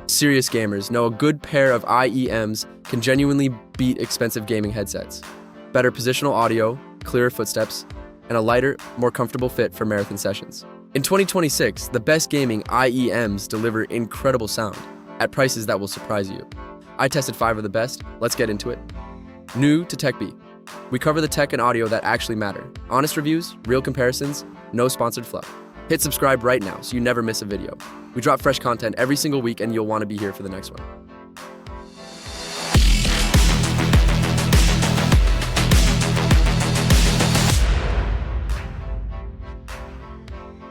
Serious gamers know a good pair of IEMs can genuinely beat expensive gaming headsets. Better positional audio, clearer footsteps, and a lighter, more comfortable fit for marathon sessions. In 2026, the best gaming IEMs deliver incredible sound at prices that will surprise you. I tested 5 of the best. Let's get into it. New to TechBee. We cover the tech and audio that actually matter. Honest reviews, real comparisons, no sponsored fluff. Hit subscribe right now so you never miss a video. We drop fresh content every single week and you'll want to be here for the next one.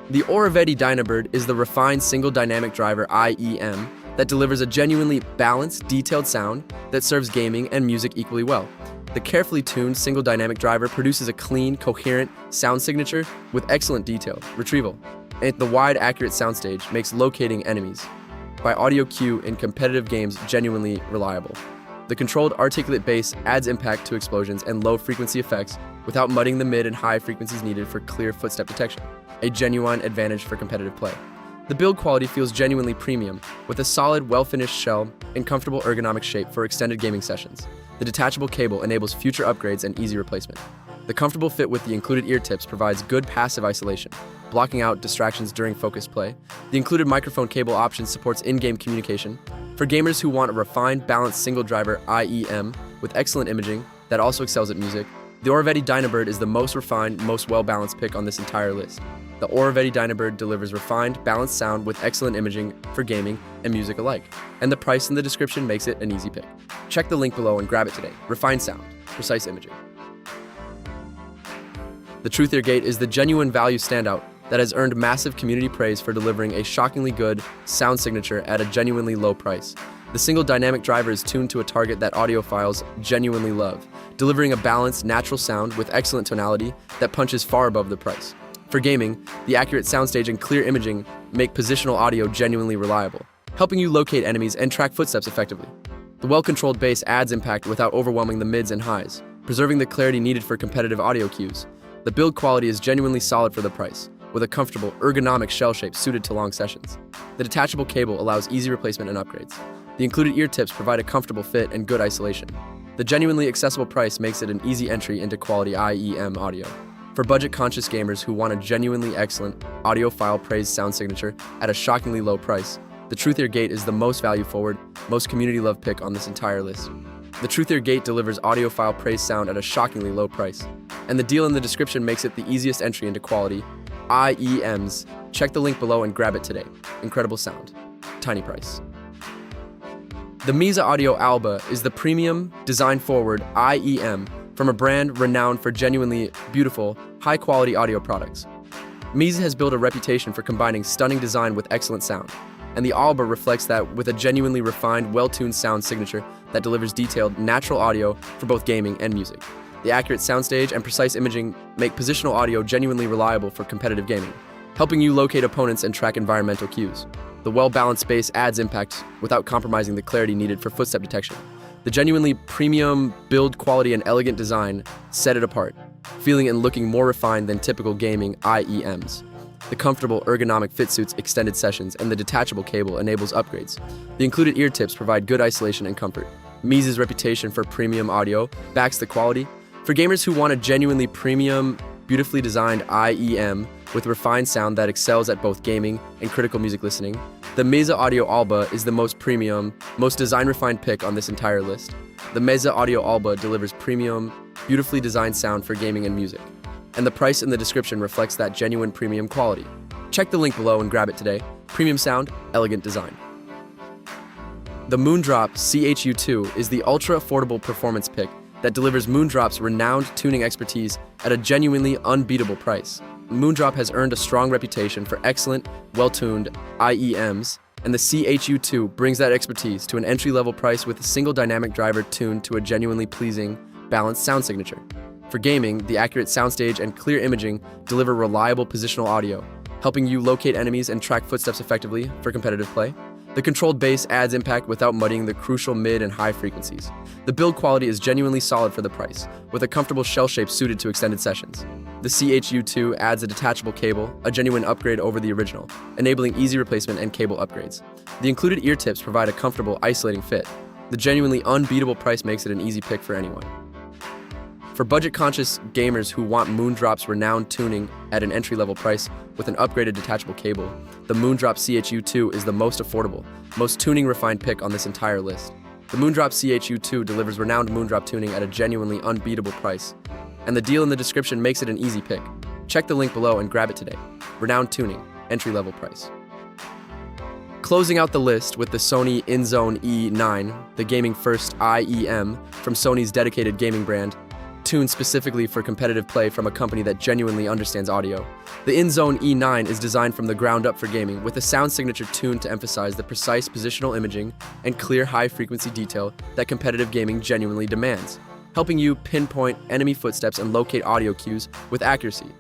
The Oriveti Dynabird is the refined single dynamic driver IEM that delivers a genuinely balanced, detailed sound that serves gaming and music equally well. The carefully tuned single dynamic driver produces a clean, coherent sound signature with excellent detail, retrieval, and the wide, accurate soundstage makes locating enemies by audio cue in competitive games genuinely reliable. The controlled articulate bass adds impact to explosions and low-frequency effects without mudding the mid and high frequencies needed for clear footstep detection, a genuine advantage for competitive play. The build quality feels genuinely premium, with a solid, well-finished shell and comfortable ergonomic shape for extended gaming sessions. The detachable cable enables future upgrades and easy replacement. The comfortable fit with the included ear tips provides good passive isolation, blocking out distractions during focused play. The included microphone cable option supports in-game communication. For gamers who want a refined, balanced single-driver IEM with excellent imaging that also excels at music, the Oriveti Dynabird is the most refined, most well-balanced pick on this entire list. The Oriveti Dynabird delivers refined, balanced sound with excellent imaging for gaming and music alike, and the price in the description makes it an easy pick. Check the link below and grab it today. Refined sound, precise imaging. The TRUTHEAR Gate is the genuine value standout that has earned massive community praise for delivering a shockingly good sound signature at a genuinely low price. The single dynamic driver is tuned to a target that audiophiles genuinely love, delivering a balanced, natural sound with excellent tonality that punches far above the price. For gaming, the accurate soundstage and clear imaging make positional audio genuinely reliable, helping you locate enemies and track footsteps effectively. The well-controlled bass adds impact without overwhelming the mids and highs, preserving the clarity needed for competitive audio cues. The build quality is genuinely solid for the price, with a comfortable, ergonomic shell shape suited to long sessions. The detachable cable allows easy replacement and upgrades. The included ear tips provide a comfortable fit and good isolation. The genuinely accessible price makes it an easy entry into quality IEM audio. For budget-conscious gamers who want a genuinely excellent, audiophile-praised sound signature at a shockingly low price, the TRUTHEAR Gate is the most value-forward, most community-loved pick on this entire list. The TRUTHEAR Gate delivers audiophile-praised sound at a shockingly low price, and the deal in the description makes it the easiest entry into quality IEMs. Check the link below and grab it today. Incredible sound, tiny price. The MEZE Audio ALBA is the premium, design-forward IEM from a brand renowned for genuinely beautiful, high-quality audio products. MEZE has built a reputation for combining stunning design with excellent sound, and the ALBA reflects that with a genuinely refined, well-tuned sound signature that delivers detailed, natural audio for both gaming and music. The accurate soundstage and precise imaging make positional audio genuinely reliable for competitive gaming, helping you locate opponents and track environmental cues. The well-balanced bass adds impact without compromising the clarity needed for footstep detection. The genuinely premium build quality and elegant design set it apart, feeling and looking more refined than typical gaming IEMs. The comfortable ergonomic fit suits extended sessions, and the detachable cable enables upgrades. The included ear tips provide good isolation and comfort. MEZE's reputation for premium audio backs the quality. For gamers who want a genuinely premium, beautifully designed IEM with refined sound that excels at both gaming and critical music listening, the MEZE Audio ALBA is the most premium, most design-refined pick on this entire list. The MEZE Audio ALBA delivers premium, beautifully designed sound for gaming and music, and the price in the description reflects that genuine premium quality. Check the link below and grab it today. Premium sound, elegant design. The Moondrop CHU2 is the ultra-affordable performance pick that delivers Moondrop's renowned tuning expertise at a genuinely unbeatable price. Moondrop has earned a strong reputation for excellent, well-tuned IEMs, and the CHU2 brings that expertise to an entry-level price with a single dynamic driver tuned to a genuinely pleasing, balanced sound signature. For gaming, the accurate soundstage and clear imaging deliver reliable positional audio, helping you locate enemies and track footsteps effectively for competitive play. The controlled bass adds impact without muddying the crucial mid and high frequencies. The build quality is genuinely solid for the price, with a comfortable shell shape suited to extended sessions. The CHU2 adds a detachable cable, a genuine upgrade over the original, enabling easy replacement and cable upgrades. The included ear tips provide a comfortable, isolating fit. The genuinely unbeatable price makes it an easy pick for anyone. For budget-conscious gamers who want Moondrop's renowned tuning at an entry-level price with an upgraded detachable cable, the Moondrop CHU2 is the most affordable, most tuning-refined pick on this entire list. The Moondrop CHU2 delivers renowned Moondrop tuning at a genuinely unbeatable price, and the deal in the description makes it an easy pick. Check the link below and grab it today. Renowned tuning, entry-level price. Closing out the list with the Sony INZONE E9, the gaming-first IEM from Sony's dedicated gaming brand, tuned specifically for competitive play from a company that genuinely understands audio. The INZONE E9 is designed from the ground up for gaming, with a sound signature tuned to emphasize the precise positional imaging and clear high-frequency detail that competitive gaming genuinely demands, helping you pinpoint enemy footsteps and locate audio cues with accuracy.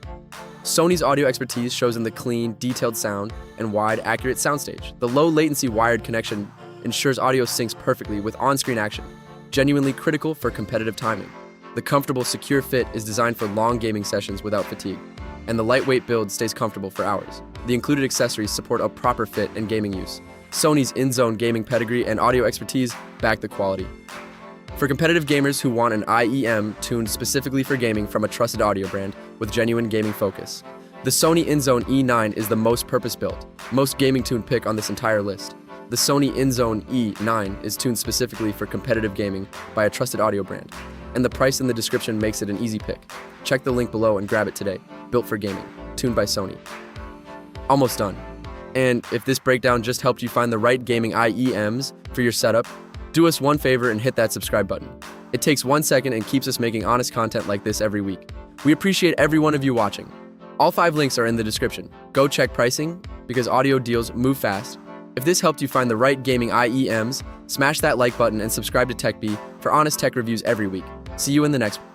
Sony's audio expertise shows in the clean, detailed sound and wide, accurate soundstage. The low-latency wired connection ensures audio syncs perfectly with on-screen action, genuinely critical for competitive timing. The comfortable, secure fit is designed for long gaming sessions without fatigue, and the lightweight build stays comfortable for hours. The included accessories support a proper fit and gaming use. Sony's INZONE gaming pedigree and audio expertise back the quality. For competitive gamers who want an IEM tuned specifically for gaming from a trusted audio brand with genuine gaming focus, the Sony INZONE E9 is the most purpose-built, most gaming-tuned pick on this entire list. The Sony INZONE E9 is tuned specifically for competitive gaming by a trusted audio brand, and the price in the description makes it an easy pick. Check the link below and grab it today. Built for gaming, tuned by Sony. Almost done. And if this breakdown just helped you find the right gaming IEMs for your setup, do us one favor and hit that subscribe button. It takes 1 second and keeps us making honest content like this every week. We appreciate every one of you watching. All 5 links are in the description. Go check pricing, because audio deals move fast. If this helped you find the right gaming IEMs, smash that like button and subscribe to TechBee for honest tech reviews every week. See you in the next one.